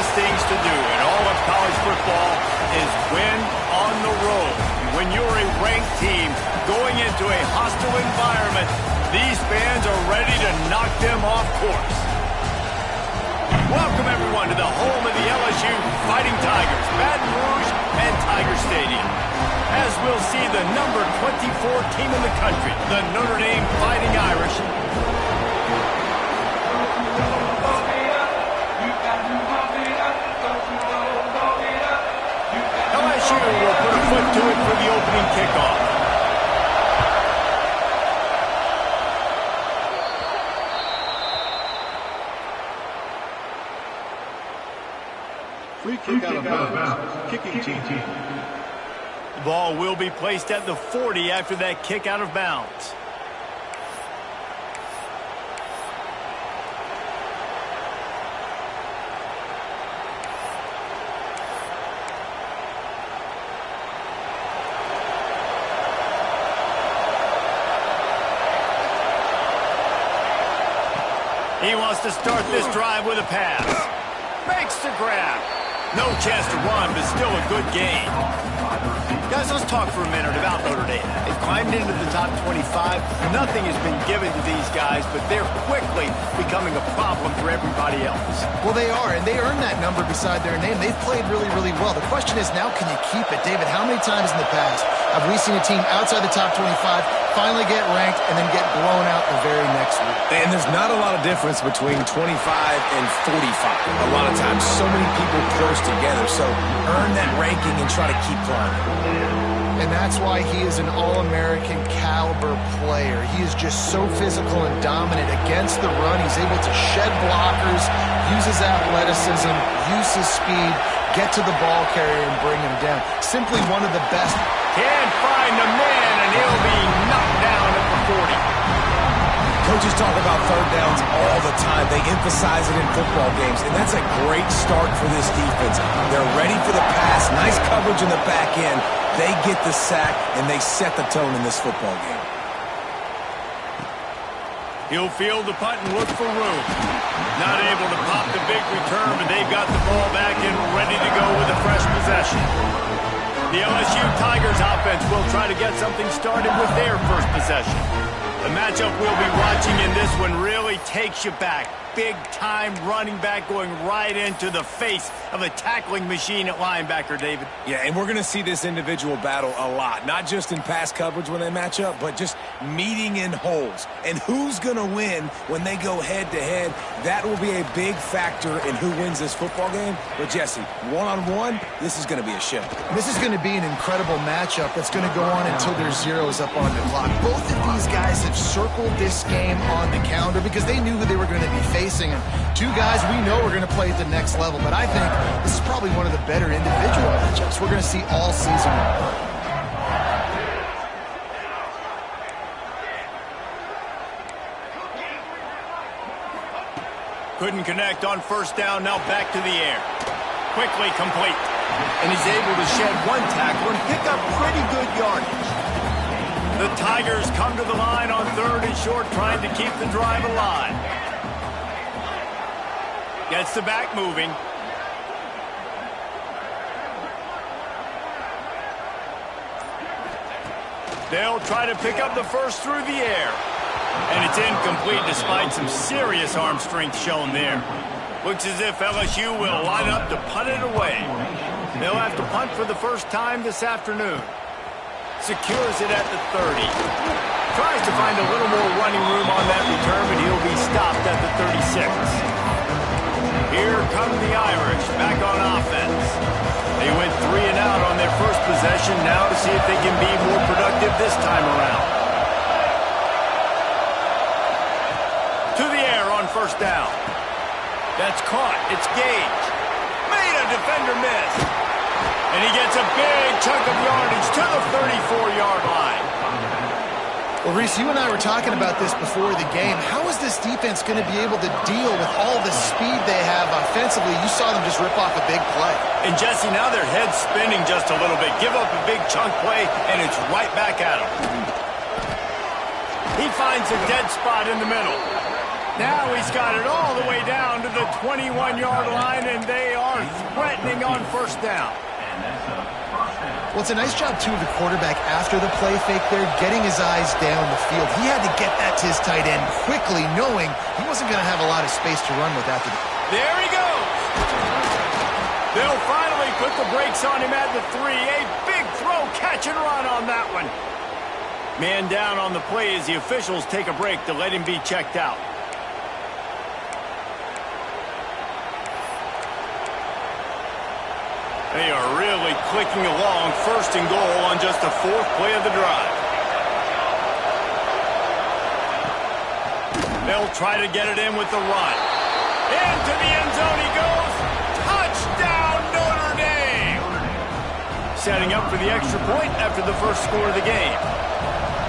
hardest things to do in all of college football is win on the road. When you're a ranked team going into a hostile environment, these fans are ready to knock them off course. Welcome, everyone, to the home of the LSU Fighting Tigers, Baton Rouge and Tiger Stadium. As we'll see the number 24 team in the country, the Notre Dame Fighting Irish, LSU will put a foot to it for the opening kickoff. Free kick out of bounds. Kicking team. The ball will be placed at the 40 after that kick out of bounds. He wants to start this drive with a pass. Makes the grab. No chance to run, but still a good gain. Guys, let's talk for a minute about Notre Dame. They've climbed into the top 25. Nothing has been given to these guys, but they're quickly becoming a problem for everybody else. Well, they are, and they earned that number beside their name. They've played really, really well. The question is, now can you keep it? David, how many times in the past have we seen a team outside the top 25 finally get ranked and then get blown out the very next week? And there's not a lot of difference between 25 and 45. A lot of times, so many people close together. So earn that ranking and try to keep climbing. And that's why he is an All-American caliber player. He is just so physical and dominant against the run. He's able to shed blockers, use his athleticism, use his speed, get to the ball carrier and bring him down. Simply one of the best. Can't find the man, and he'll be knocked down at the 40. Coaches talk about third downs all the time. They emphasize it in football games, and that's a great start for this defense. They're ready for the pass, nice coverage in the back end. They get the sack, and they set the tone in this football game. He'll field the punt and look for room. Not able to pop the big return, but they've got the ball back and ready to go with a fresh possession. The LSU Tigers offense will try to get something started with their first possession. The matchup we'll be watching in this one really takes you back. Big-time running back going right into the face of a tackling machine at linebacker, David. Yeah, and we're going to see this individual battle a lot. Not just in pass coverage when they match up, but just meeting in holes. And who's going to win when they go head-to-head? That will be a big factor in who wins this football game. But, Jesse, one-on-one, this is going to be a show. This is going to be an incredible matchup that's going to go on until there's zeros up on the clock. Both of these guys have circled this game on the calendar because they knew who they were going to be facing. And two guys we know are going to play at the next level. But I think this is probably one of the better individual matchups we're going to see all season long. Couldn't connect on first down, now back to the air. Quickly complete. And he's able to shed one tackle and pick up pretty good yardage. The Tigers come to the line on third and short, trying to keep the drive alive. Gets the back moving. They'll try to pick up the first through the air. And it's incomplete despite some serious arm strength shown there. Looks as if LSU will line up to punt it away. They'll have to punt for the first time this afternoon. Secures it at the 30. Tries to find a little more running room on that return, but he'll be stopped at the 36. Here come the Irish back on offense. They went 3 and out on their first possession, now to see if they can be more productive this time around. To the air on first down. That's caught. It's Gage. Made a defender miss. And he gets a big chunk of yardage to the 34-yard line. Well, Reese, you and I were talking about this before the game. How is this defense going to be able to deal with all the speed they have offensively? You saw them just rip off a big play. And, Jesse, now their head's spinning just a little bit. Give up a big chunk play, and it's right back at him. He finds a dead spot in the middle. Now he's got it all the way down to the 21-yard line, and they are threatening on first down. Well, it's a nice job, too, of the quarterback after the play fake there, getting his eyes down the field. He had to get that to his tight end quickly, knowing he wasn't going to have a lot of space to run with after that. There he goes. They'll finally put the brakes on him at the 3. A big throw, catch and run on that one. Man down on the play as the officials take a break to let him be checked out. They are really clicking along, first and goal on just the 4th play of the drive. They'll try to get it in with the run. Into the end zone he goes. Touchdown, Notre Dame! Setting up for the extra point after the first score of the game.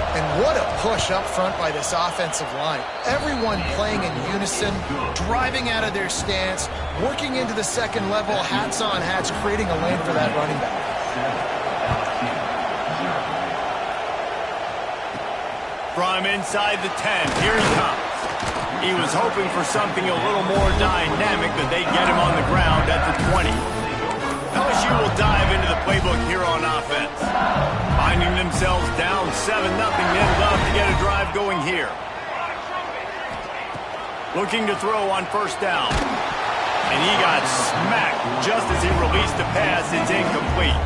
And what a push up front by this offensive line. Everyone playing in unison, driving out of their stance, working into the second level, hats on hats, creating a lane for that running back. From inside the 10, here he comes. He was hoping for something a little more dynamic, but they get him on the ground at the 20. LSU will dive into the playbook here on offense. Finding themselves down 7-0, they'd love to get a drive going here. Looking to throw on first down. And he got smacked just as he released the pass. It's incomplete.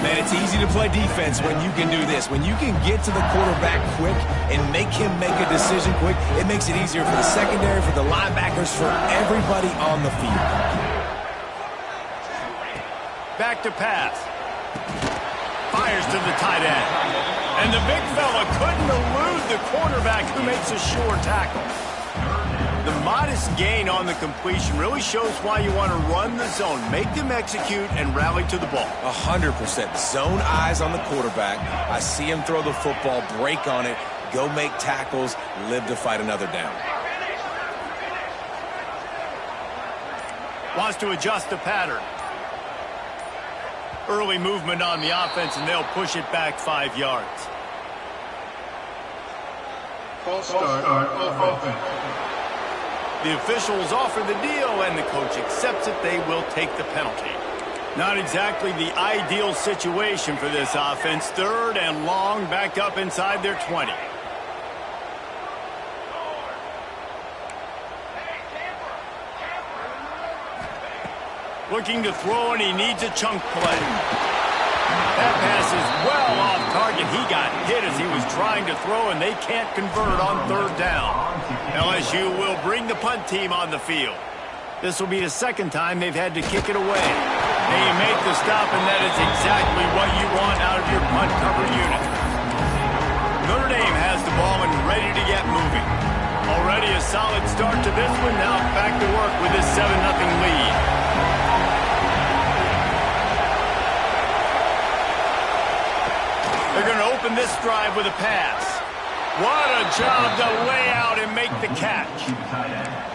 Man, it's easy to play defense when you can do this. When you can get to the quarterback quick and make him make a decision quick, it makes it easier for the secondary, for the linebackers, for everybody on the field. Back to pass. Fires to the tight end. And the big fella couldn't elude the cornerback who makes a sure tackle. The modest gain on the completion really shows why you want to run the zone. Make them execute and rally to the ball. 100%. Zone eyes on the quarterback. I see him throw the football, break on it, go make tackles, live to fight another down. Wants to adjust the pattern. Early movement on the offense, and they'll push it back 5 yards. False start off offense. The officials offer the deal, and the coach accepts it. They will take the penalty. Not exactly the ideal situation for this offense. 3rd and long, back up inside their 20. Looking to throw, and he needs a chunk play. That pass is well off target. He got hit as he was trying to throw, and they can't convert on 3rd down. LSU will bring the punt team on the field. This will be the 2nd time they've had to kick it away. They make the stop, and that is exactly what you want out of your punt cover unit. Notre Dame has the ball and ready to get moving. Already a solid start to this one. Now back to work with this 7-0 lead. They're going to open this drive with a pass. What a job to lay out and make the catch.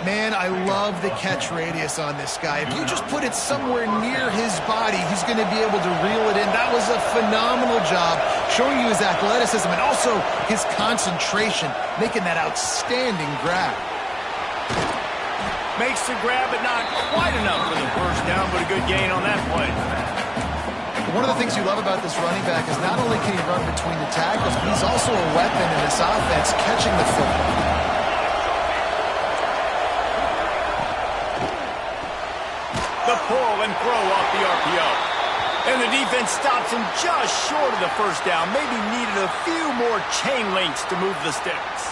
Man, I love the catch radius on this guy. If you just put it somewhere near his body, he's going to be able to reel it in. That was a phenomenal job, showing you his athleticism and also his concentration, making that outstanding grab. Makes the grab, but not quite enough for the first down, but a good gain on that play. One of the things you love about this running back is not only can he run between the tackles, but he's also a weapon in this offense, catching the football. The pull and throw off the RPO. And the defense stops him just short of the first down. Maybe needed a few more chain links to move the sticks.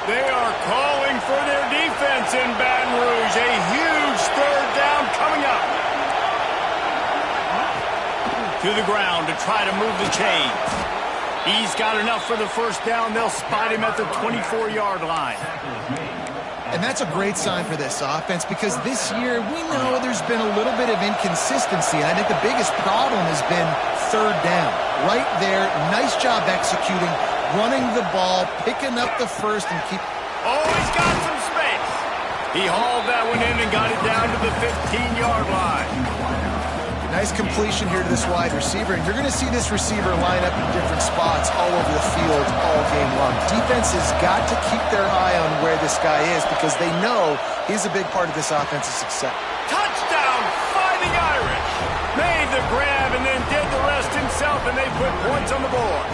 They are calling for their defense in Baton Rouge. A huge 3rd down coming up. To the ground to try to move the chains. He's got enough for the first down. They'll spot him at the 24-yard line. And that's a great sign for this offense because this year we know there's been a little bit of inconsistency. And I think the biggest problem has been 3rd down. Right there, nice job executing, running the ball, picking up the first and keep... Oh, he's got some space. He hauled that one in and got it down to the 15-yard line. Nice completion here to this wide receiver, and you're going to see this receiver line up in different spots all over the field all game long. Defense has got to keep their eye on where this guy is because they know he's a big part of this offense's success. Touchdown, Fighting Irish! Made the grab and then did the rest himself, and they put points on the board.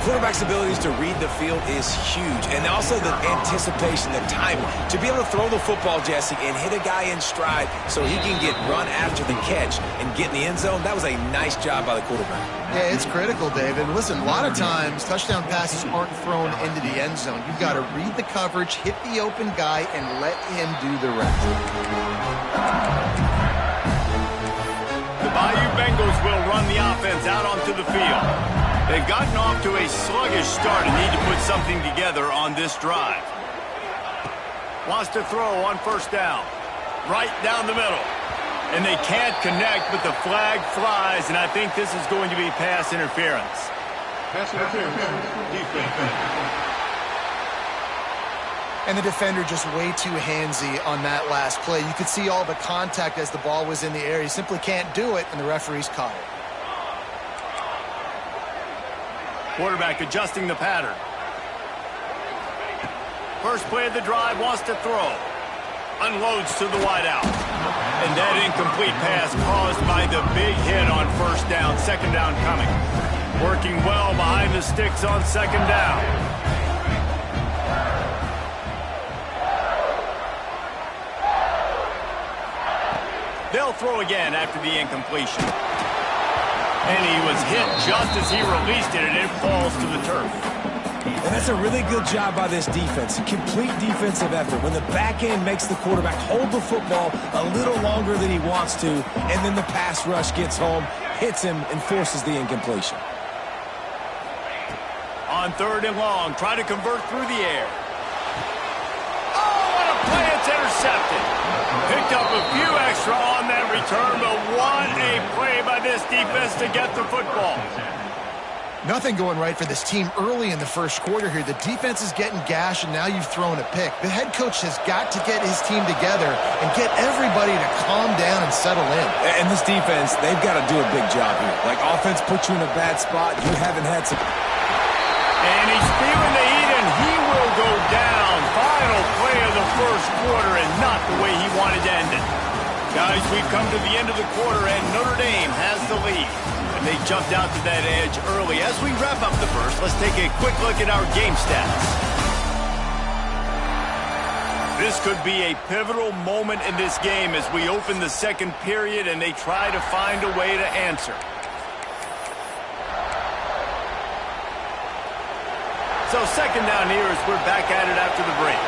Quarterback's abilities to read the field is huge, and also the anticipation, the timing. To be able to throw the football, Jesse, and hit a guy in stride so he can get run after the catch and get in the end zone, that was a nice job by the quarterback. Yeah, it's critical, David. Listen, a lot of times touchdown passes aren't thrown into the end zone. You've got to read the coverage, hit the open guy, and let him do the rest. The Bayou Bengals will run the offense out onto the field. They've gotten off to a sluggish start and need to put something together on this drive. Wants to throw on first down. Right down the middle. And they can't connect, but the flag flies, and I think this is going to be pass interference. Pass interference. Defense. And the defender just way too handsy on that last play. You could see all the contact as the ball was in the air. He simply can't do it, and the referee's caught it. Quarterback adjusting the pattern. First play of the drive, wants to throw. Unloads to the wideout. And that incomplete pass caused by the big hit on first down. Second down coming. Working well behind the sticks on second down. They'll throw again after the incompletion. And he was hit just as he released it, and it falls to the turf. And that's a really good job by this defense. A complete defensive effort. When the back end makes the quarterback hold the football a little longer than he wants to, and then the pass rush gets home, hits him, and forces the incompletion. On third and long, try to convert through the air. Oh, what a play! It's intercepted. Picked up a few extra on that return, but what a play by this defense to get the football. Nothing going right for this team early in the first quarter here. The defense is getting gashed, and now you've thrown a pick. The head coach has got to get his team together and get everybody to calm down and settle in. And this defense, they've got to do a big job here. Like, offense puts you in a bad spot. You haven't had some... And he's feeling the heat, and he will go down. Final play of the first quarter, and not the way he wanted to end it. Guys, we've come to the end of the quarter, and Notre Dame has the lead. And they jumped out to that edge early. As we wrap up the first, let's take a quick look at our game stats. This could be a pivotal moment in this game as we open the second period and they try to find a way to answer. So second down here as we're back at it after the break.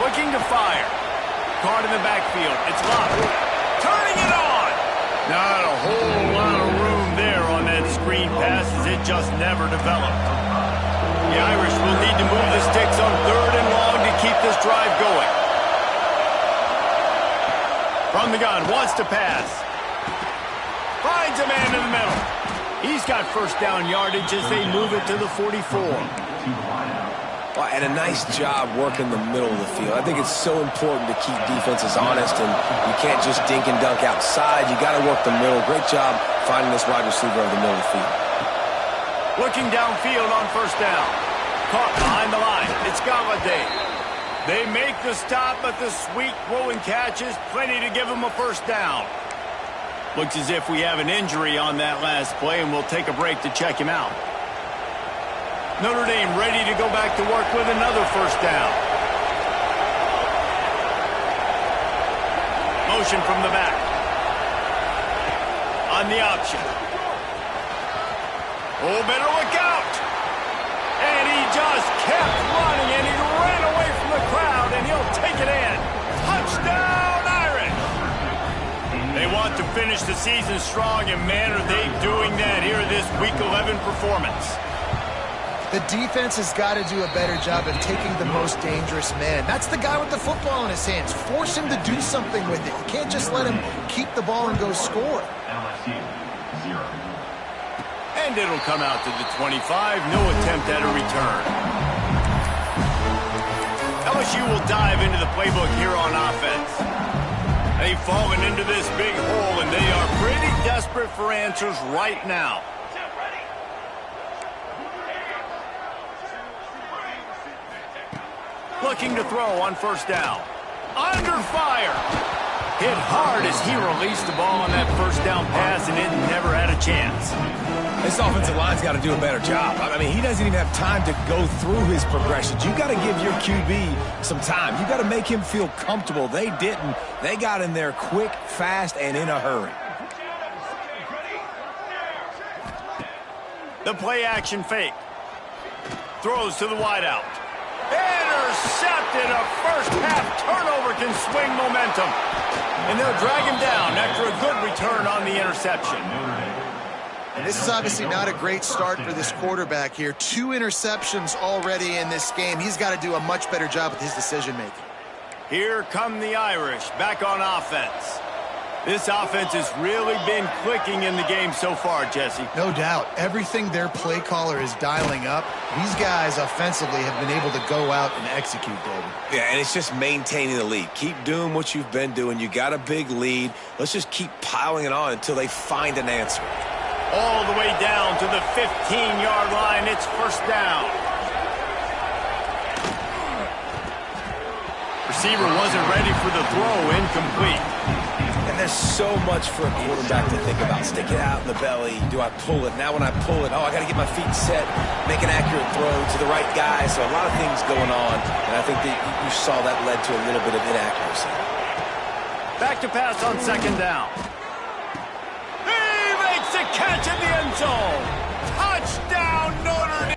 Looking to fire. Caught in the backfield. It's locked. Turning it on. Not a whole lot of room there on that screen pass as it just never developed. The Irish will need to move the sticks on third and long to keep this drive going. From the gun, wants to pass. Finds a man in the middle. He's got first down yardage as they move it to the 44. Well, and a nice job working the middle of the field. I think it's so important to keep defenses honest, and you can't just dink and dunk outside. You got to work the middle. Great job finding this wide receiver over the middle of the field. Looking downfield on first down. Caught behind the line. It's Galladay. They make the stop, but the sweet rolling catch is plenty to give them a first down. Looks as if we have an injury on that last play, and we'll take a break to check him out. Notre Dame ready to go back to work with another first down. Motion from the back. On the option. Oh, better look out. And he just kept running, and he ran away from the crowd, and he'll take it in. Touchdown, Irish! They want to finish the season strong, and man, are they doing that here this Week 11 performance. The defense has got to do a better job of taking the most dangerous man. That's the guy with the football in his hands. Force him to do something with it. You can't just let him keep the ball and go score. And it'll come out to the 25. No attempt at a return. LSU will dive into the playbook here on offense. They've fallen into this big hole, and they are pretty desperate for answers right now. Looking to throw on first down. Under fire. Hit hard as he released the ball on that first down pass, and it never had a chance. This offensive line's got to do a better job. I mean, he doesn't even have time to go through his progressions. You got to give your QB some time. You got to make him feel comfortable. They didn't. They got in there quick, fast, and in a hurry. The play action fake. Throws to the wideout. Intercepted. A first half turnover can swing momentum. And they'll drag him down after a good return on the interception. And this is obviously not a great start for this quarterback here. 2 interceptions already in this game. He's got to do a much better job with his decision-making. Here come the Irish back on offense. This offense has really been clicking in the game so far, Jesse. No doubt. Everything their play caller is dialing up, these guys offensively have been able to go out and execute, David. Yeah, and it's just maintaining the lead. Keep doing what you've been doing. You got a big lead. Let's just keep piling it on until they find an answer. All the way down to the 15-yard line. It's first down. Receiver wasn't ready for the throw. Incomplete. And there's so much for a quarterback to think about. Stick it out in the belly. Do I pull it? Now when I pull it, I got to get my feet set, make an accurate throw to the right guy. So a lot of things going on, and I think that you saw that led to a little bit of inaccuracy. Back to pass on second down. He makes a catch in the end zone. Touchdown, Notre Dame.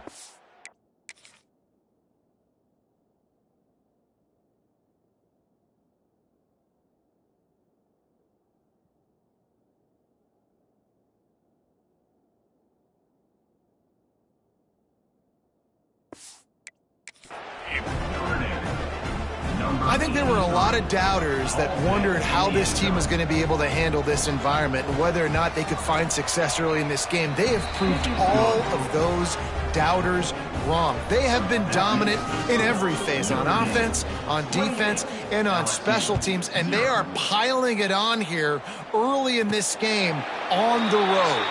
I think there were a lot of doubters that wondered how this team was going to be able to handle this environment and whether or not they could find success early in this game. They have proved all of those doubters wrong. They have been dominant in every phase, on offense, on defense, and on special teams, and they are piling it on here early in this game on the road.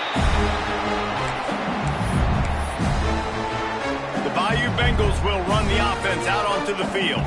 The Bayou Bengals will run the offense out onto the field.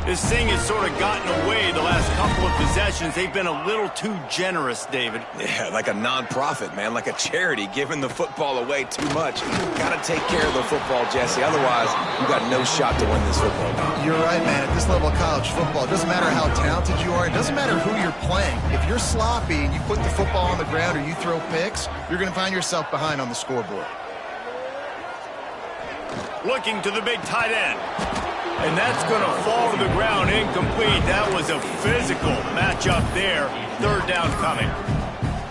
This thing has sort of gotten away the last couple of possessions. They've been a little too generous, David. Yeah, like a non-profit, man, like a charity, giving the football away too much. Got to take care of the football, Jesse. Otherwise, you got no shot to win this football game. You're right, man. At this level of college football, it doesn't matter how talented you are. It doesn't matter who you're playing. If you're sloppy and you put the football on the ground or you throw picks, you're going to find yourself behind on the scoreboard. Looking to the big tight end. And that's going to fall to the ground incomplete. That was a physical matchup there. Third down coming.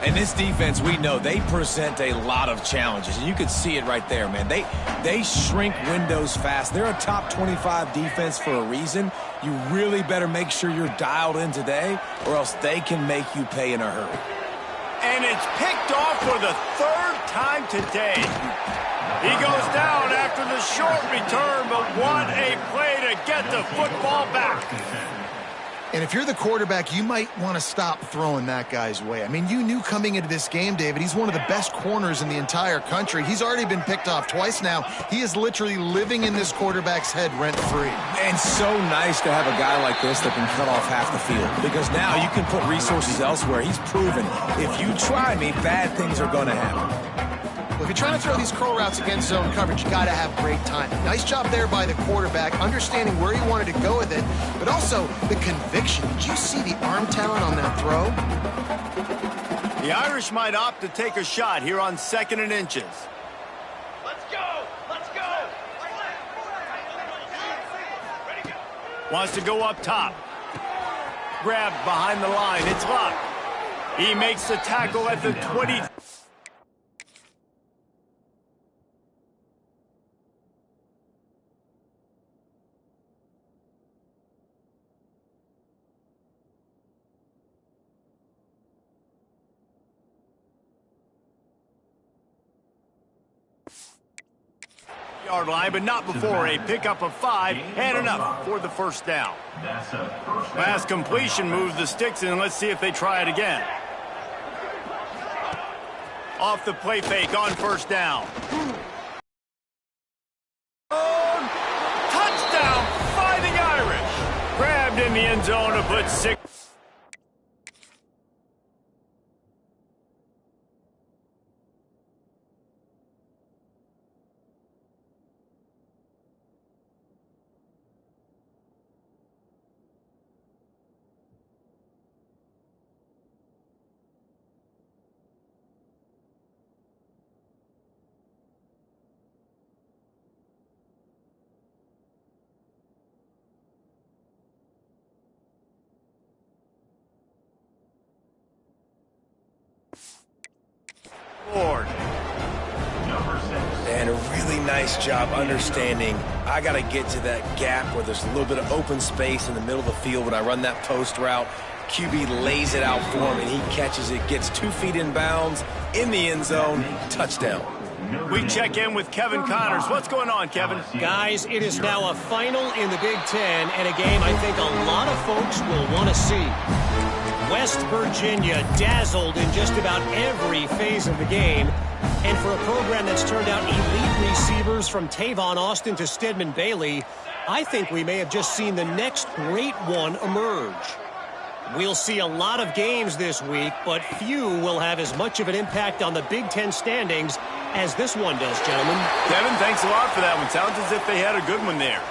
And this defense, we know, they present a lot of challenges. And you could see it right there, man. They shrink windows fast. They're a top 25 defense for a reason. You really better make sure you're dialed in today, or else they can make you pay in a hurry. And it's picked off for the third time today. He goes down after the short return, but what a play to get the football back. And if you're the quarterback, you might want to stop throwing that guy's way. I mean, you knew coming into this game, David, he's one of the best corners in the entire country. He's already been picked off twice now. He is literally living in this quarterback's head rent-free. And so nice to have a guy like this that can cut off half the field, because now you can put resources elsewhere. He's proven if you try me, bad things are going to happen. Well, if you're trying to throw these curl routes against zone coverage, you got to have great timing. Nice job there by the quarterback, understanding where he wanted to go with it, but also the conviction. Did you see the arm talent on that throw? The Irish might opt to take a shot here on 2nd and inches. Let's go! Let's go! Wants to go up top. Grabbed behind the line. It's locked. He makes the tackle at the 20. Yard line, but not before a pickup of 5 and enough for the first down. Pass completion moves the sticks, and let's see if they try it again. Off the play fake on first down. Touchdown, Fighting Irish. Grabbed in the end zone to put 6. And a really nice job understanding I got to get to that gap where there's a little bit of open space in the middle of the field when I run that post route. QB lays it out for him, and he catches it, gets 2 feet in bounds, in the end zone, touchdown. We check in with Kevin Connors. What's going on, Kevin? Guys, it is now a final in the Big Ten, and a game I think a lot of folks will want to see. West Virginia dazzled in just about every phase of the game. And for a program that's turned out elite receivers from Tavon Austin to Stedman Bailey, I think we may have just seen the next great one emerge. We'll see a lot of games this week, but few will have as much of an impact on the Big Ten standings as this one does, gentlemen. Kevin, thanks a lot for that one. Sounds as if they had a good one there.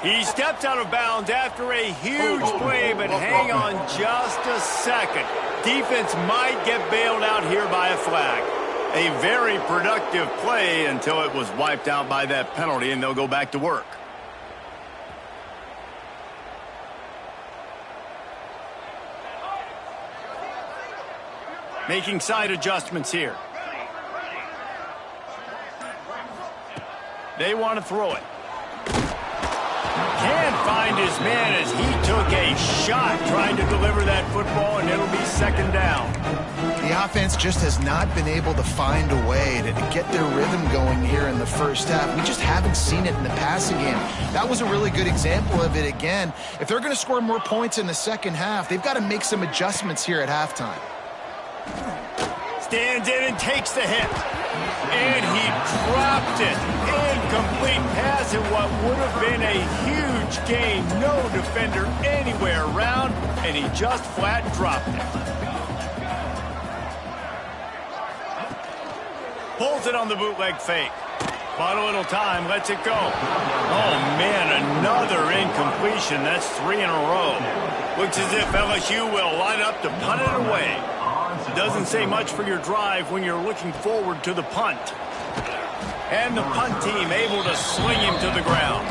He steps out of bounds after a huge play, but hang on just a second. Defense might get bailed out here by a flag. A very productive play until it was wiped out by that penalty, and they'll go back to work. Making side adjustments here. They want to throw it. Can't find his man as he took a shot trying to deliver that football, and it'll be second down. The offense just has not been able to find a way to get their rhythm going here in the first half. We just haven't seen it in the passing game. That was a really good example of it again. If they're going to score more points in the second half, they've got to make some adjustments here at halftime. Stands in and takes the hit. And he dropped it. Incomplete pass in what would have been a huge gain. No defender anywhere around, and he just flat dropped it. Pulls it on the bootleg fake. Bought a little time, lets it go. Oh, man, another incompletion. That's 3 in a row. Looks as if LSU will line up to punt it away. Doesn't say much for your drive when you're looking forward to the punt. And the punt team able to sling him to the ground.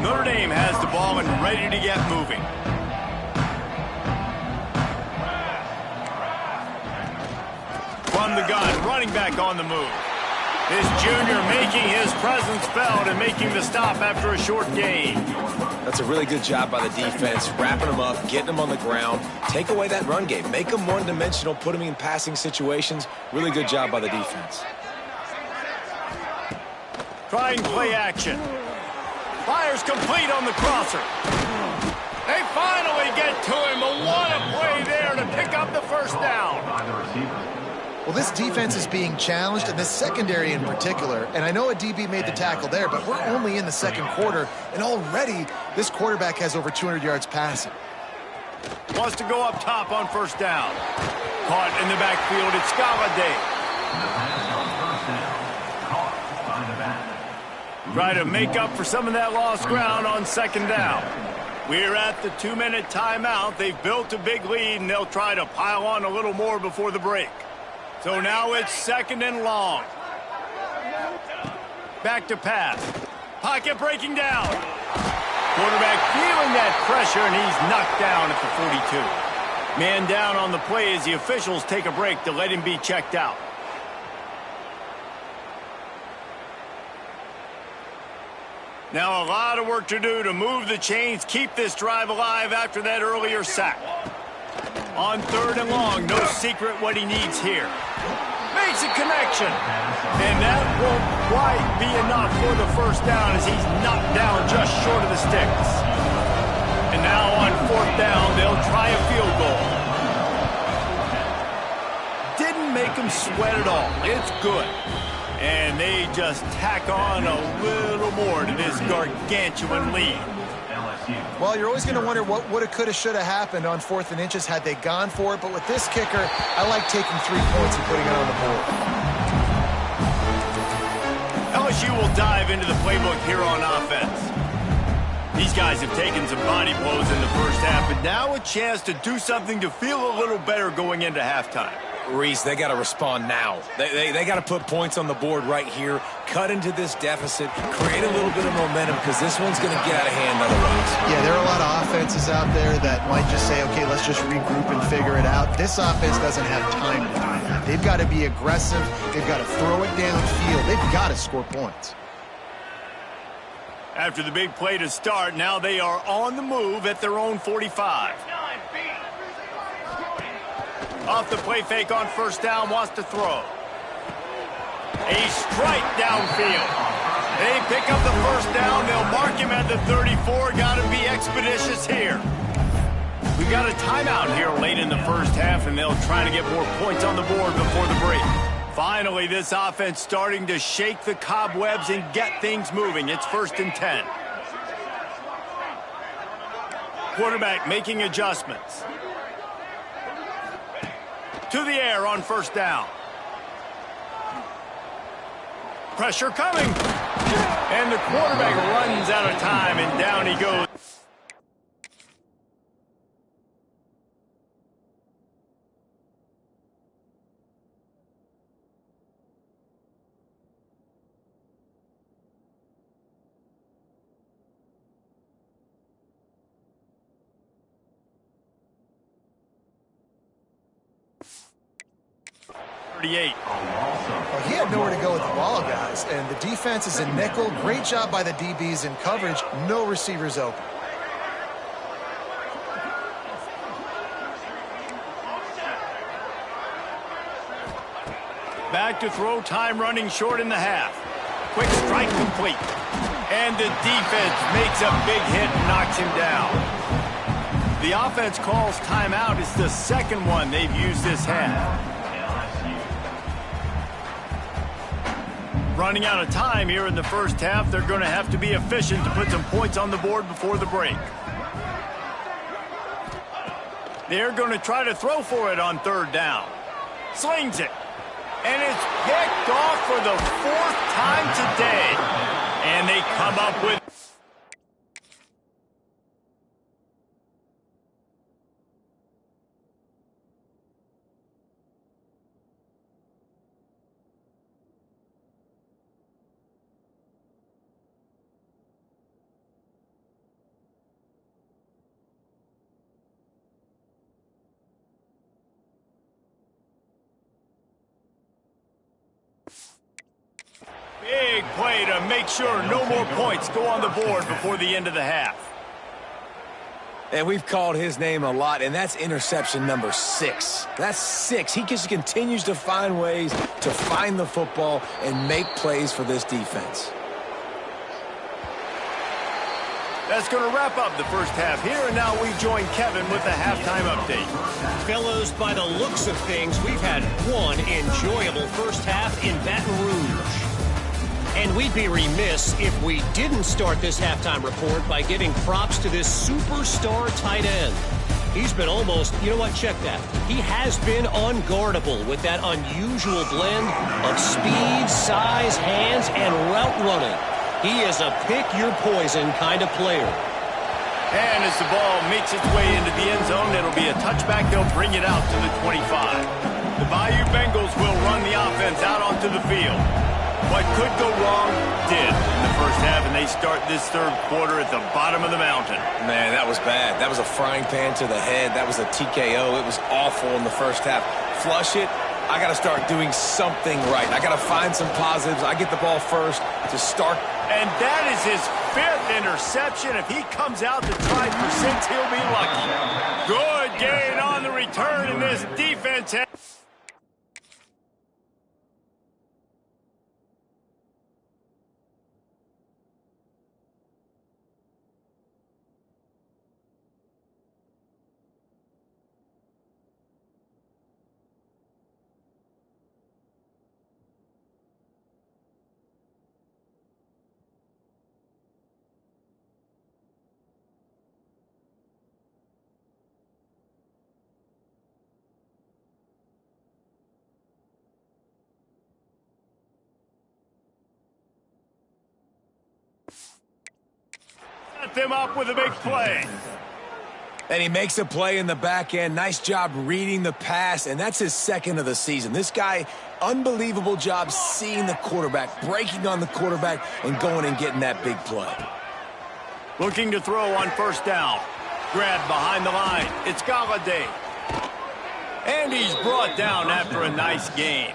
Notre Dame has the ball and ready to get moving. From the gun, running back on the move. This junior making his presence felt and making the stop after a short gain. That's a really good job by the defense, wrapping them up, getting them on the ground, take away that run game, make them one-dimensional, put them in passing situations. Really good job by the defense. Trying play action. Fires complete on the crosser. They finally get to him, but what a play there to pick up the first down. Well, this defense is being challenged, and this secondary in particular. And I know a DB made the tackle there, but we're only in the second quarter, and already this quarterback has over 200 yards passing. Wants to go up top on first down. Caught in the backfield, it's Galladay. Try to make up for some of that lost ground on second down. We're at the 2-minute timeout. They've built a big lead, and they'll try to pile on a little more before the break. So now it's second and long. Back to pass. Pocket breaking down. Quarterback feeling that pressure, and he's knocked down at the 42. Man down on the play as the officials take a break to let him be checked out. Now a lot of work to do to move the chains, keep this drive alive after that earlier sack. On third and long, no secret what he needs here. Makes a connection. And that won't quite be enough for the first down as he's knocked down just short of the sticks. And now on fourth down, they'll try a field goal. Didn't make him sweat at all. It's good. And they just tack on a little more to this gargantuan lead. Well, you're always going to wonder what woulda, coulda, shoulda happened on 4th and inches had they gone for it. But with this kicker, I like taking 3 points and putting it on the board. LSU will dive into the playbook here on offense. These guys have taken some body blows in the first half, but now a chance to do something to feel a little better going into halftime. Reese, they got to respond now. They got to put points on the board right here, cut into this deficit, create a little bit of momentum because this one's going to get out of hand otherwise. Yeah, there are a lot of offenses out there that might just say, okay, let's just regroup and figure it out. This offense doesn't have time to do that. They've got to be aggressive. They've got to throw it downfield. They've got to score points. After the big play to start, now they are on the move at their own 45. Off the play fake on first down, wants to throw. A strike downfield. They pick up the first down. They'll mark him at the 34. Got to be expeditious here. We've got a timeout here late in the first half, and they'll try to get more points on the board before the break. Finally, this offense starting to shake the cobwebs and get things moving. It's 1st and 10. Quarterback making adjustments. To the air on first down. Pressure coming. And the quarterback runs out of time, and down he goes. Well, he had nowhere to go with the ball, guys, and the defense is in nickel. Great job by the DBs in coverage. No receivers open. Back to throw, time running short in the half. Quick strike complete. And the defense makes a big hit and knocks him down. The offense calls timeout. It's the second one they've used this half. Running out of time here in the first half. They're going to have to be efficient to put some points on the board before the break. They're going to try to throw for it on third down. Slings it. And it's picked off for the 4th time today. And they come up with... Big play to make sure no more points go on the board before the end of the half. And we've called his name a lot, and that's interception number 6. That's 6. He just continues to find ways to find the football and make plays for this defense. That's going to wrap up the first half here, and now we join Kevin with the halftime update. Fellows, by the looks of things, we've had one enjoyable first half in Baton Rouge. And we'd be remiss if we didn't start this halftime report by giving props to this superstar tight end. He's been almost, you know what, check that. He has been unguardable with that unusual blend of speed, size, hands, and route running. He is a pick-your-poison kind of player. And as the ball makes its way into the end zone, it'll be a touchback. They'll bring it out to the 25. The Bayou Bengals will run the offense out onto the field. What could go wrong did in the first half, and they start this third quarter at the bottom of the mountain. Man, that was bad. That was a frying pan to the head. That was a TKO. It was awful in the first half. Flush it. I got to start doing something right. I got to find some positives. I get the ball first to start. And that is his 5th interception. If he comes out to try for 6, he'll be lucky. Good gain on the return, and this defense has... Set them up with a big play. And he makes a play in the back end. Nice job reading the pass, and that's his second of the season. This guy, unbelievable job seeing the quarterback, breaking on the quarterback, and going and getting that big play. Looking to throw on first down. Grabbed behind the line. It's Galladay. And he's brought down after a nice gain.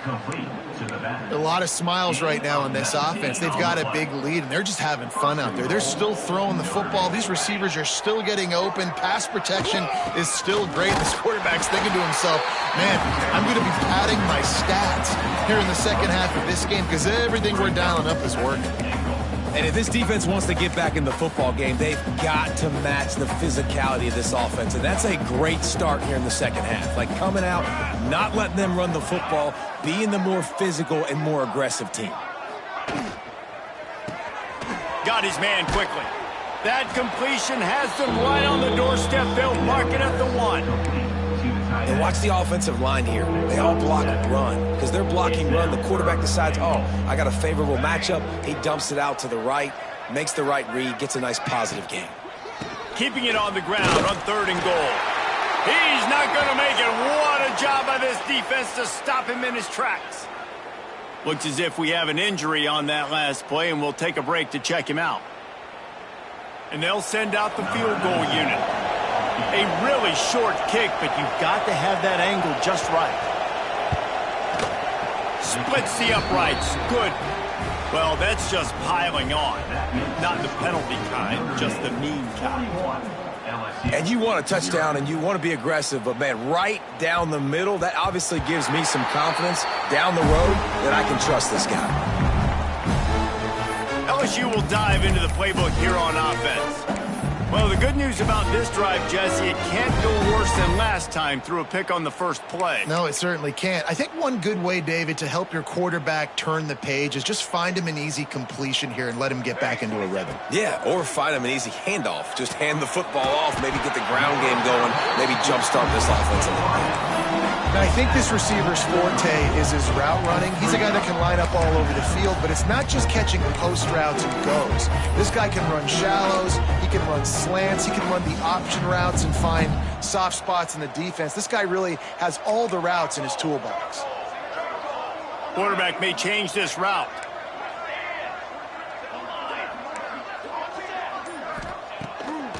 A lot of smiles right now in this offense. They've got a big lead, and they're just having fun out there. They're still throwing the football. These receivers are still getting open. Pass protection is still great. This quarterback's thinking to himself, man, I'm going to be padding my stats here in the second half of this game because everything we're dialing up is working. And if this defense wants to get back in the football game, they've got to match the physicality of this offense. And that's a great start here in the second half. Like coming out, not letting them run the football, being the more physical and more aggressive team. Got his man quickly. That completion has them right on the doorstep. They'll mark it at the 1. And watch the offensive line here. They all block run. Because they're blocking run, the quarterback decides, oh, I got a favorable matchup. He dumps it out to the right, makes the right read, gets a nice positive gain. Keeping it on the ground on 3rd and goal. He's not going to make it. What a job by this defense to stop him in his tracks. Looks as if we have an injury on that last play, and we'll take a break to check him out. And they'll send out the field goal unit. A really short kick, but you've got to have that angle just right. Splits the uprights. Good. Well, that's just piling on. Not the penalty kind, just the mean kind. And you want a touchdown and you want to be aggressive, but, man, right down the middle, that obviously gives me some confidence down the road that I can trust this guy. LSU will dive into the playbook here on offense. Well, the good news about this drive, Jesse, it can't go worse than last time through a pick on the first play. No, it certainly can't. I think one good way, David, to help your quarterback turn the page is just find him an easy completion here and let him get back into a rhythm. Yeah, or find him an easy handoff. Just hand the football off, maybe get the ground game going, maybe jumpstart this offense a little bit. Now, I think this receiver's forte is his route running. He's a guy that can line up all over the field, but it's not just catching post routes and goes. This guy can run shallows, he can run slants, he can run the option routes and find soft spots in the defense. This guy really has all the routes in his toolbox. Quarterback may change this route.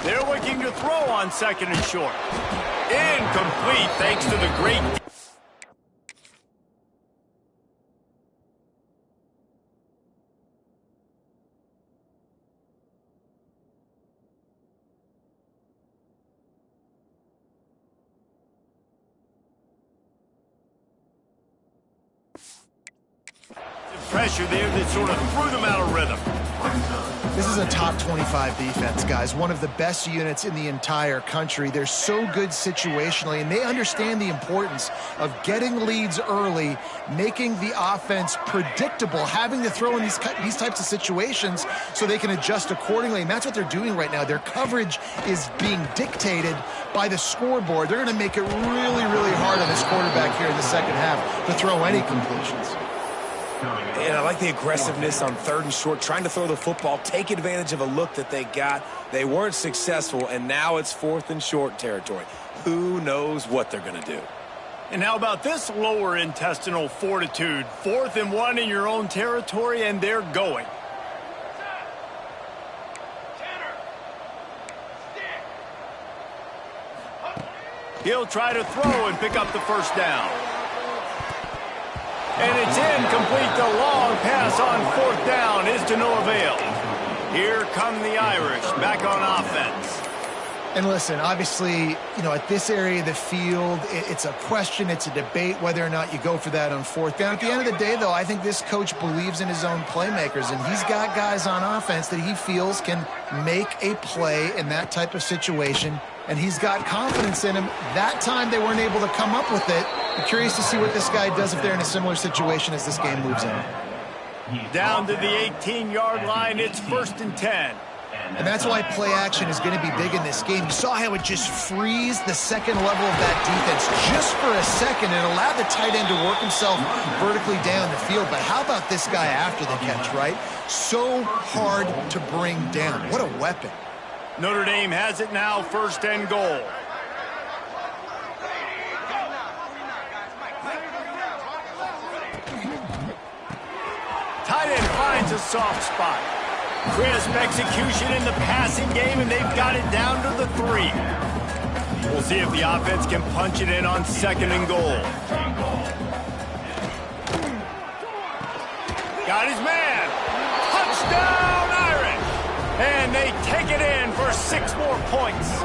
They're looking to throw on 2nd and short. Incomplete thanks to the great... pressure there that sort of threw them out of rhythm. This is a top 25 defense, guys. One of the best units in the entire country. They're so good situationally, and they understand the importance of getting leads early, making the offense predictable, having to throw in these types of situations so they can adjust accordingly. And that's what they're doing right now. Their coverage is being dictated by the scoreboard. They're going to make it really, really hard on this quarterback here in the second half to throw any completions. And I like the aggressiveness on 3rd and short, trying to throw the football, take advantage of a look that they got. They weren't successful, and now it's 4th and short territory. Who knows what they're going to do? And how about this lower intestinal fortitude? 4th and 1 in your own territory, and they're going. He'll try to throw and pick up the first down. And it's incomplete. The long pass on 4th down is to no avail. Here come the Irish back on offense. And listen, obviously, you know, at this area of the field, it's a question, it's a debate whether or not you go for that on 4th down. At the end of the day, though, I think this coach believes in his own playmakers, and he's got guys on offense that he feels can make a play in that type of situation, and he's got confidence in him. That time they weren't able to come up with it. I'm curious to see what this guy does if they're in a similar situation as this game moves on. Down to the 18-yard line, it's 1st and 10. And that's why play action is going to be big in this game. You saw how it just frees the second level of that defense just for a second. It allowed the tight end to work himself vertically down the field. But how about this guy after the catch, right? So hard to bring down. What a weapon. Notre Dame has it now, 1st and goal. Tight end finds a soft spot. Crisp execution in the passing game, and they've got it down to the 3. We'll see if the offense can punch it in on 2nd and goal. Got his man. Touchdown, Irish! And they take it in for 6 more points.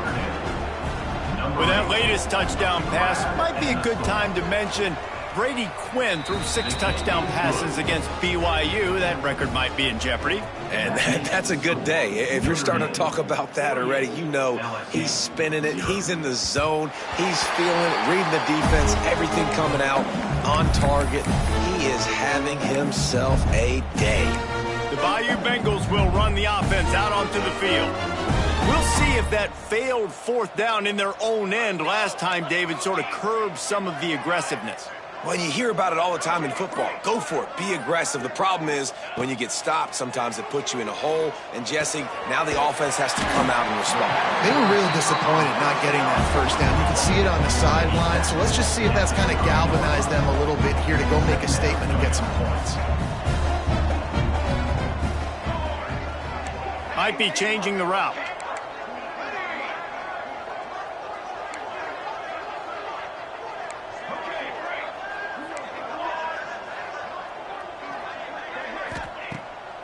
With that latest touchdown pass, might be a good time to mention Brady Quinn threw 6 touchdown passes against BYU. That record might be in jeopardy. And that's a good day. If you're starting to talk about that already, you know he's spinning it. He's in the zone. He's feeling it, reading the defense, everything coming out on target. He is having himself a day. The Bayou Bengals will run the offense out onto the field. We'll see if that failed 4th down in their own end last time, David, sort of curbed some of the aggressiveness. Well, you hear about it all the time in football. Go for it. Be aggressive. The problem is when you get stopped, sometimes it puts you in a hole. And, Jesse, now the offense has to come out and respond. They were really disappointed not getting that 1st down. You can see it on the sideline. So let's just see if that's kind of galvanized them a little bit here to go make a statement and get some points. Might be changing the route.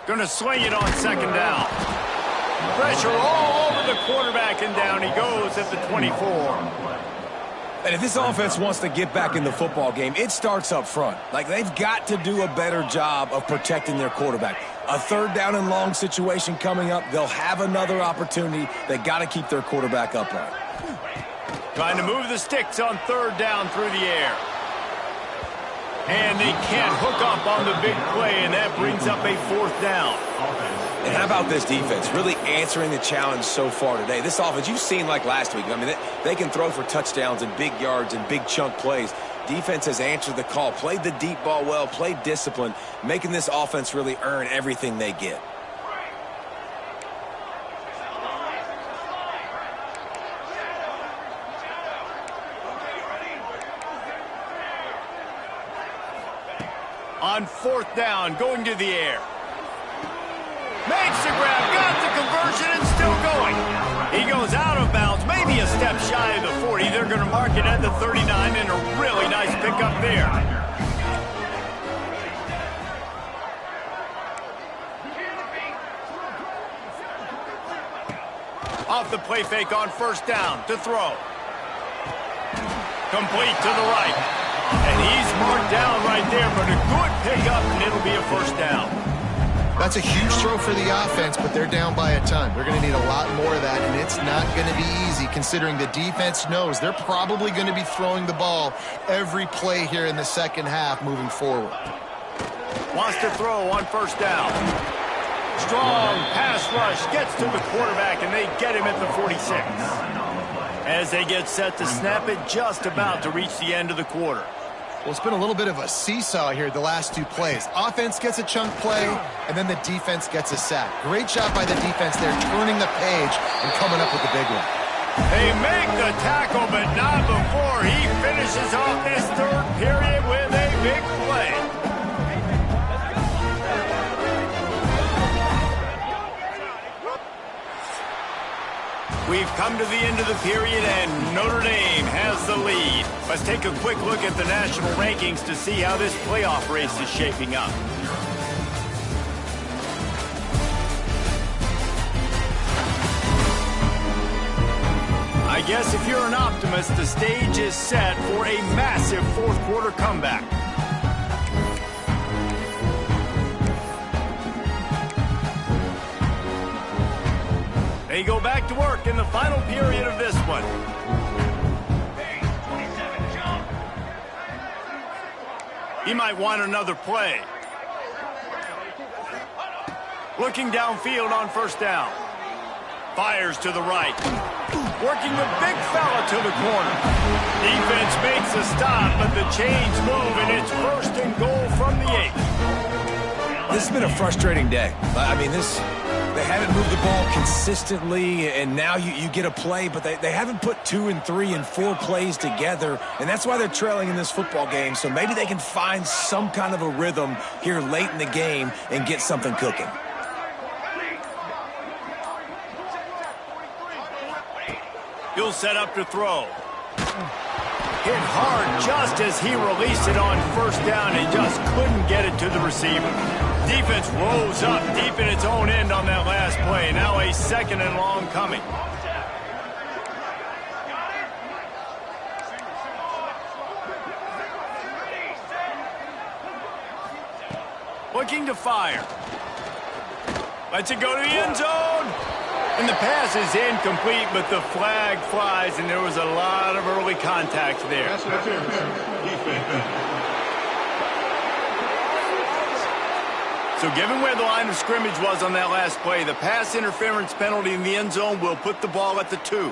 Going to swing it on 2nd down. Pressure all over the quarterback, and down he goes at the 24. And if this offense wants to get back in the football game, it starts up front. Like, they've got to do a better job of protecting their quarterback. A 3rd down and long situation coming up. They'll have another opportunity. They got to keep their quarterback upright. Trying to move the sticks on 3rd down through the air. And they can't hook up on the big play, and that brings up a 4th down. And how about this defense? Really answering the challenge so far today. This offense, you've seen like last week. I mean, they can throw for touchdowns and big yards and big chunk plays. Defense has answered the call, played the deep ball well, played discipline, making this offense really earn everything they get. On 4th down, going to the air. Makes the grab, got the conversion, and still going. He goes out of bounds, maybe a step shy of the 40. They're going to mark it at the 39, and a really nice pickup there. Off the play fake on 1st down to throw. Complete to the right. And he's marked down right there, but a good pickup, and it'll be a 1st down. That's a huge throw for the offense, but they're down by a ton. They're going to need a lot more of that, and it's not going to be easy considering the defense knows they're probably going to be throwing the ball every play here in the 2nd half moving forward. Wants to throw on 1st down. Strong pass rush, gets to the quarterback, and they get him at the 46. As they get set to snap it, just about to reach the end of the quarter. Well, it's been a little bit of a seesaw here the last 2 plays. Offense gets a chunk play, and then the defense gets a sack. Great job by the defense there, turning the page and coming up with the big one. They make the tackle, but not before he finishes off this 3rd period with a big play. We've come to the end of the period, and Notre Dame has the lead. Let's take a quick look at the national rankings to see how this playoff race is shaping up. I guess if you're an optimist, the stage is set for a massive 4th quarter comeback. They go back to work in the final period of this one. He might want another play. Looking downfield on 1st down. Fires to the right. Working the big fella to the corner. Defense makes a stop, but the chains move, and it's 1st and goal from the 8. This has been a frustrating day. I mean, They haven't moved the ball consistently, and now you get a play, but they haven't put 2 and 3 and 4 plays together, and that's why they're trailing in this football game. So maybe they can find some kind of a rhythm here late in the game and get something cooking. He'll set up to throw. Hit hard just as he released it on first down and just couldn't get it to the receiver. Defense rose up deep in its own end on that last play. Now a 2nd and long coming. Looking to fire. Lets it go to the end zone. And the pass is incomplete, but the flag flies, and there was a lot of early contact there. So given where the line of scrimmage was on that last play, the pass interference penalty in the end zone will put the ball at the 2.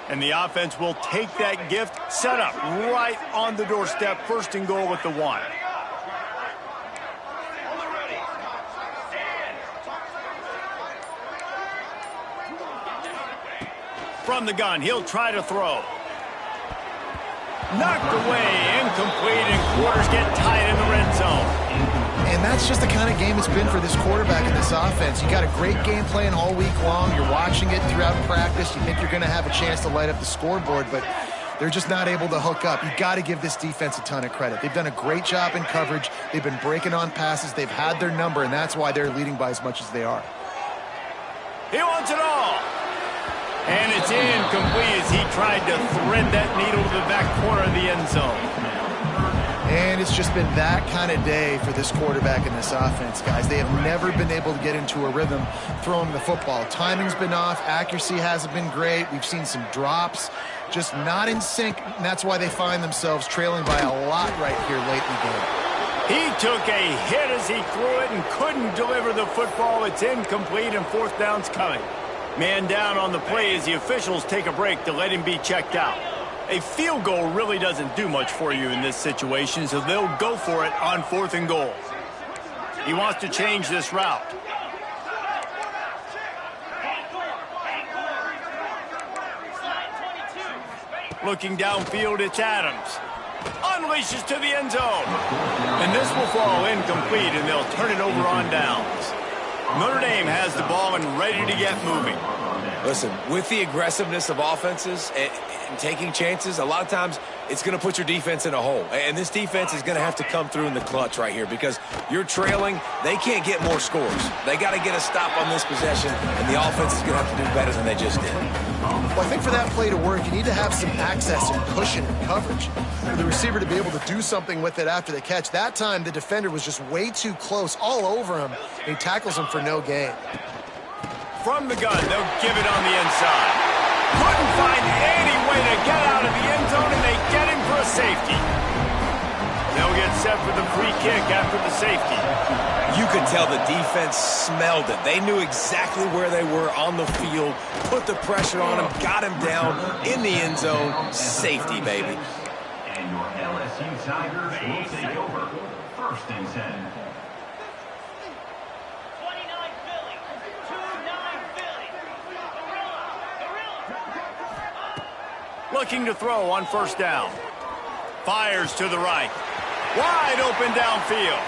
And the offense will take that gift, set up right on the doorstep, 1st and goal at the 1. From the gun, he'll try to throw. Knocked away, incomplete, and quarters get tied in the red zone. And that's just the kind of game it's been for this quarterback in this offense. You got a great game plan all week long. You're watching it throughout practice. You think you're going to have a chance to light up the scoreboard, but they're just not able to hook up. You got to give this defense a ton of credit. They've done a great job in coverage. They've been breaking on passes. They've had their number, and that's why they're leading by as much as they are. He wants it all. And it's incomplete as he tried to thread that needle to the back corner of the end zone. And it's just been that kind of day for this quarterback in this offense, guys. They have never been able to get into a rhythm throwing the football. Timing's been off. Accuracy hasn't been great. We've seen some drops, just not in sync, and that's why they find themselves trailing by a lot right here late in the game. He took a hit as he threw it and couldn't deliver the football. It's incomplete, and 4th down's coming. Man down on the play as the officials take a break to let him be checked out. A field goal really doesn't do much for you in this situation, so they'll go for it on 4th and goal. He wants to change this route. Looking downfield, it's Adams. Unleashes to the end zone. And this will fall incomplete, and they'll turn it over on downs. Notre Dame has the ball and ready to get moving. Listen, with the aggressiveness of offenses and taking chances, a lot of times it's going to put your defense in a hole. And this defense is going to have to come through in the clutch right here because you're trailing. They can't get more scores. They got to get a stop on this possession, and the offense is going to have to do better than they just did. Well, I think for that play to work, you need to have some access and cushion and coverage for the receiver to be able to do something with it after the catch. That time, the defender was just way too close, all over him, and he tackles him for no gain. From the gun, they'll give it on the inside. Couldn't find any way to get out of the end zone, and they get him for a safety. They'll get set for the free kick after the safety. You could tell the defense smelled it. They knew exactly where they were on the field, put the pressure on him, got him down in the end zone. Safety, baby. And your LSU Tigers will take over 1st and 10. Looking to throw on 1st down. Fires to the right. Wide open downfield.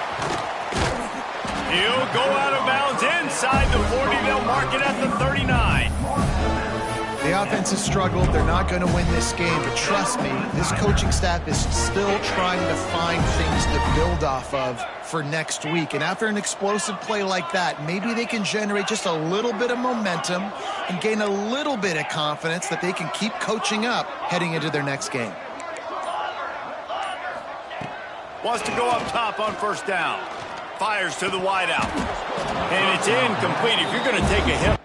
He'll go out of bounds inside the 40. They'll mark it at the 39. The offense has struggled. They're not going to win this game, but trust me, this coaching staff is still trying to find things to build off of for next week. And after an explosive play like that, maybe they can generate just a little bit of momentum and gain a little bit of confidence that they can keep coaching up heading into their next game. Wants to go up top on 1st down. Fires to the wideout. And it's incomplete. If you're going to take a hit.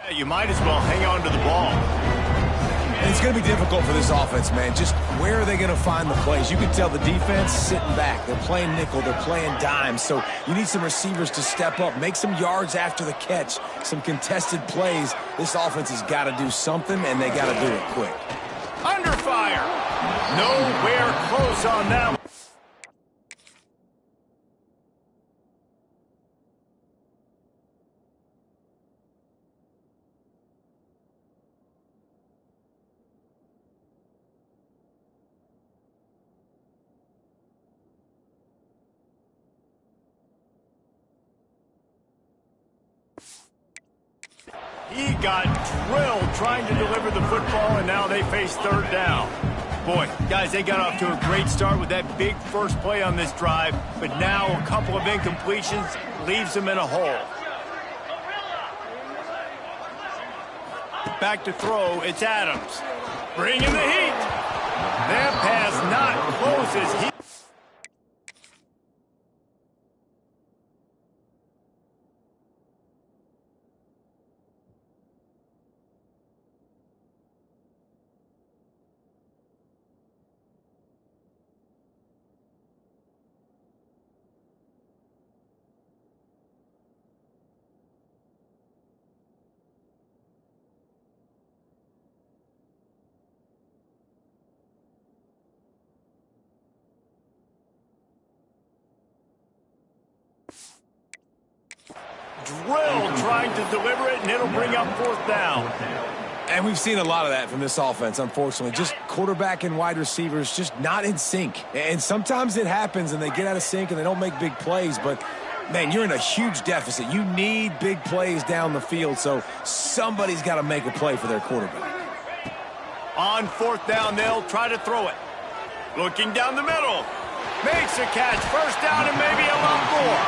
You might as well hang on to the ball. And it's going to be difficult for this offense, man. Just where are they going to find the plays? You can tell the defense sitting back. They're playing nickel. They're playing dime. So you need some receivers to step up, make some yards after the catch, some contested plays. This offense has got to do something, and they got to do it quick. Under fire. Nowhere close on that one. He got drilled trying to deliver the football, and now they face third down. Boy, guys, they got off to a great start with that big first play on this drive, but now a couple of incompletions leaves them in a hole. Back to throw, it's Adams. Bringing the heat. That pass not close as he... Drilled trying to deliver it, and it'll bring up fourth down. And we've seen a lot of that from this offense, unfortunately. Just quarterback and wide receivers just not in sync. And sometimes it happens, and they get out of sync, and they don't make big plays. But, man, you're in a huge deficit. You need big plays down the field, so somebody's got to make a play for their quarterback. On fourth down, they'll try to throw it. Looking down the middle. Makes a catch. First down and maybe a lot more.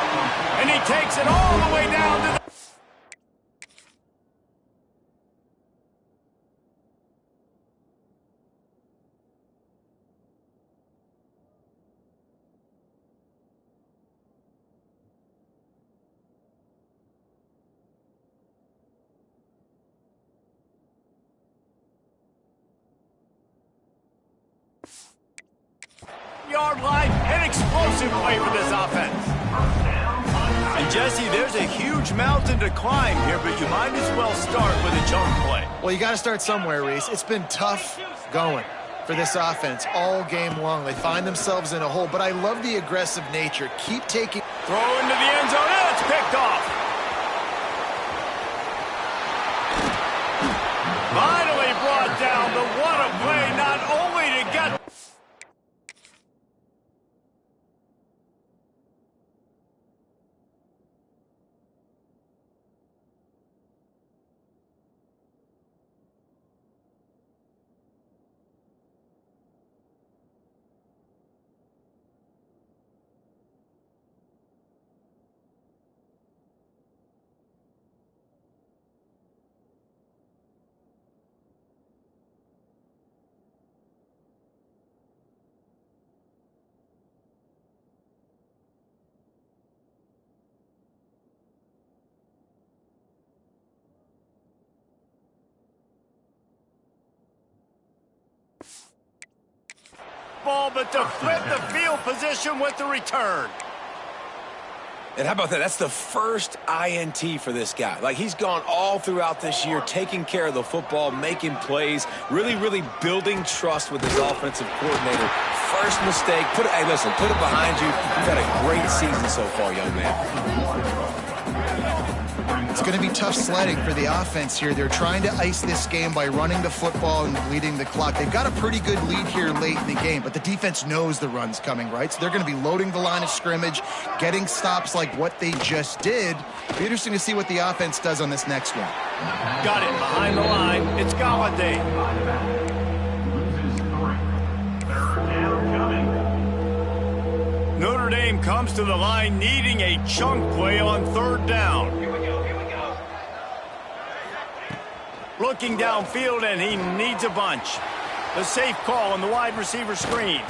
And he takes it all the way down to the... yard line. An explosive play for this offense. And Jesse, there's a huge mountain to climb here, but you might as well start with a chunk play. Well, you got to start somewhere, Reese. It's been tough going for this offense all game long. They find themselves in a hole, but I love the aggressive nature. Keep taking... Throw into the end zone. And it's picked off. Finally brought down, but what a play, not only to get... ball, but to flip the field position with the return. And how about that? That's the first INT for this guy. Like, he's gone all throughout this year, taking care of the football, making plays, really, really building trust with his offensive coordinator. First mistake. Hey, listen, put it behind you. You've had a great season so far, young man. It's going to be tough sledding for the offense here. They're trying to ice this game by running the football and bleeding the clock. They've got a pretty good lead here late in the game, but the defense knows the run's coming, right? So they're going to be loading the line of scrimmage, getting stops like what they just did. It'll be interesting to see what the offense does on this next one. Got it behind the line. It's Galladay. Notre Dame comes to the line needing a chunk play on third down. Looking downfield, and he needs a bunch. The safe call on the wide receiver screen.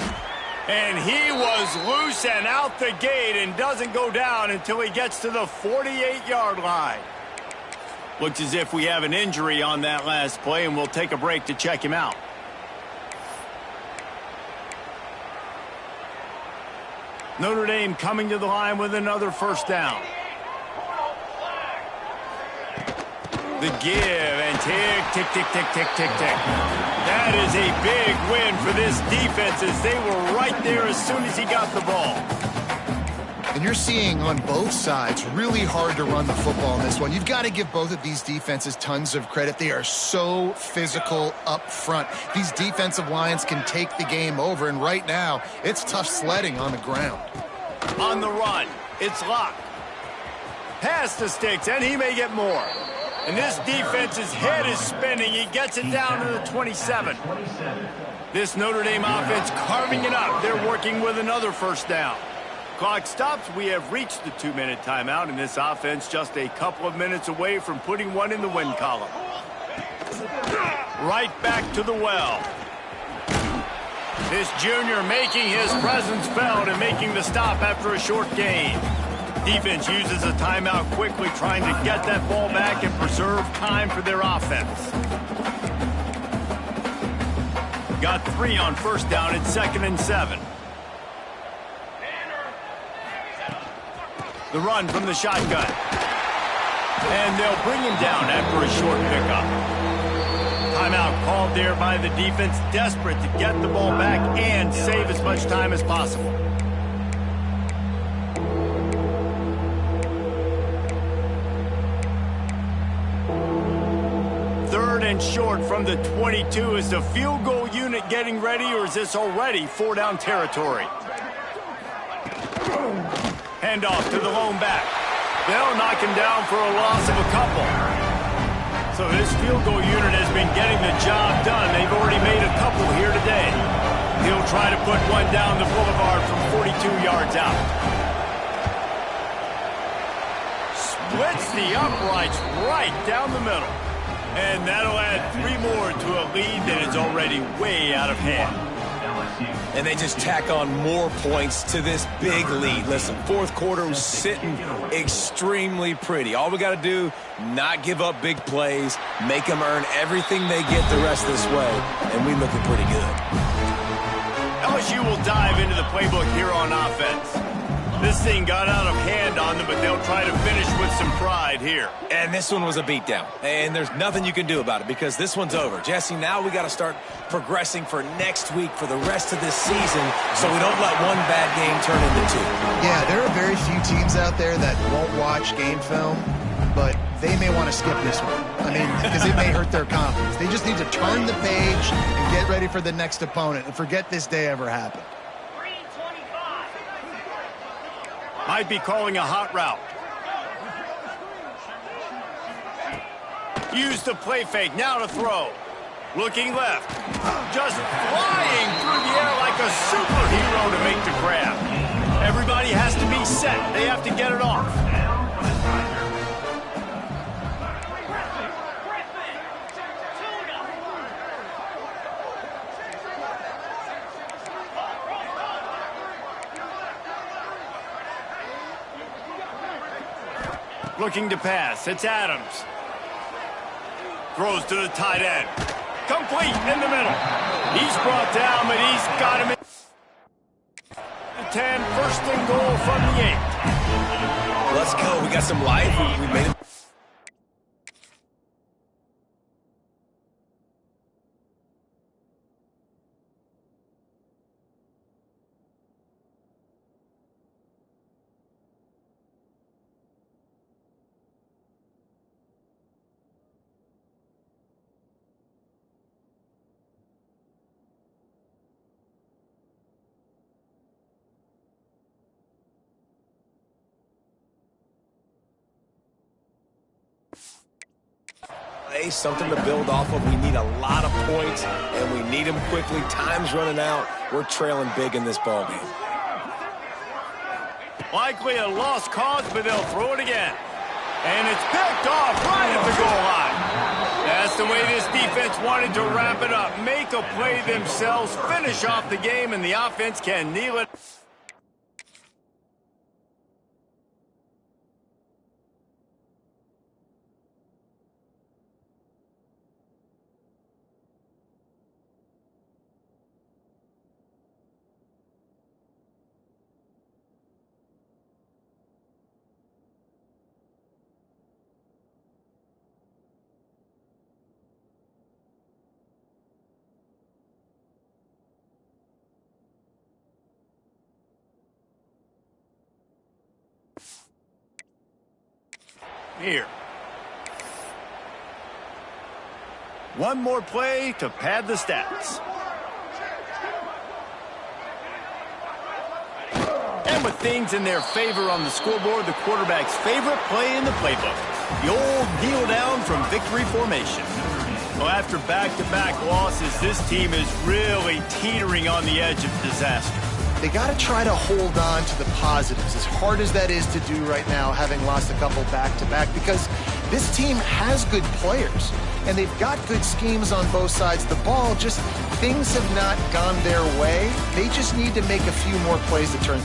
And he was loose and out the gate and doesn't go down until he gets to the 48-yard line. Looks as if we have an injury on that last play, and we'll take a break to check him out. Notre Dame coming to the line with another first down. The give and tick, tick, tick, tick, tick, tick, tick. That is a big win for this defense as they were right there as soon as he got the ball. And you're seeing on both sides really hard to run the football in this one. You've got to give both of these defenses tons of credit. They are so physical up front. These defensive lines can take the game over, and right now it's tough sledding on the ground. On the run, it's Locke. Pass to Sticks, and he may get more. And this defense's head is spinning. He gets it down to the 27. This Notre Dame offense carving it up. They're working with another first down. Clock stops. We have reached the 2-minute timeout, and this offense just a couple of minutes away from putting one in the win column. Right back to the well. This junior making his presence felt and making the stop after a short gain. Defense uses a timeout quickly, trying to get that ball back and preserve time for their offense. Got 3 on first down at 2nd and 7. The run from the shotgun. And they'll bring him down after a short pickup. Timeout called there by the defense, desperate to get the ball back and save as much time as possible. And short from the 22. Is the field goal unit getting ready, or is this already 4-down territory? Handoff to the lone back. They'll knock him down for a loss of a couple. So this field goal unit has been getting the job done. They've already made a couple here today. He'll try to put one down the boulevard from 42 yards out. Splits the uprights right down the middle. And that'll add 3 more to a lead that is already way out of hand. And they just tack on more points to this big lead. Listen, fourth quarter was sitting extremely pretty. All we got to do, not give up big plays, make them earn everything they get the rest of this way, and we looking pretty good. LSU will dive into the playbook here on offense. This thing got out of hand on them, but they'll try to finish with some pride here. And this one was a beatdown. And there's nothing you can do about it because this one's over. Jesse, now we got to start progressing for next week for the rest of this season so we don't let one bad game turn into 2. Yeah, there are very few teams out there that won't watch game film, but they may want to skip this one. I mean, because it may hurt their confidence. They just need to turn the page and get ready for the next opponent and forget this day ever happened. Might be calling a hot route. Use the play fake, now to throw. Looking left. Just flying through the air like a superhero to make the grab. Everybody has to be set. They have to get it off. Looking to pass. It's Adams. Throws to the tight end. Complete in the middle. He's brought down, but he's got him in. 10, first and goal from the 8. Let's go. We got some life. We made it. Something to build off of. We need a lot of points, and we need them quickly. Time's running out. We're trailing big in this ballgame. Likely a lost cause, but they'll throw it again. And it's picked off right at the goal line. That's the way this defense wanted to wrap it up. Make a play themselves, finish off the game, and the offense can kneel it. here. One more play to pad the stats. And with things in their favor on the scoreboard, the quarterback's favorite play in the playbook. The old kneel down from victory formation. Well, after back-to-back losses, this team is really teetering on the edge of disaster. They got to try to hold on to the positives, as hard as that is to do right now, having lost a couple back-to-back, because this team has good players, and they've got good schemes on both sides of the ball. Just things have not gone their way. They just need to make a few more plays to turn.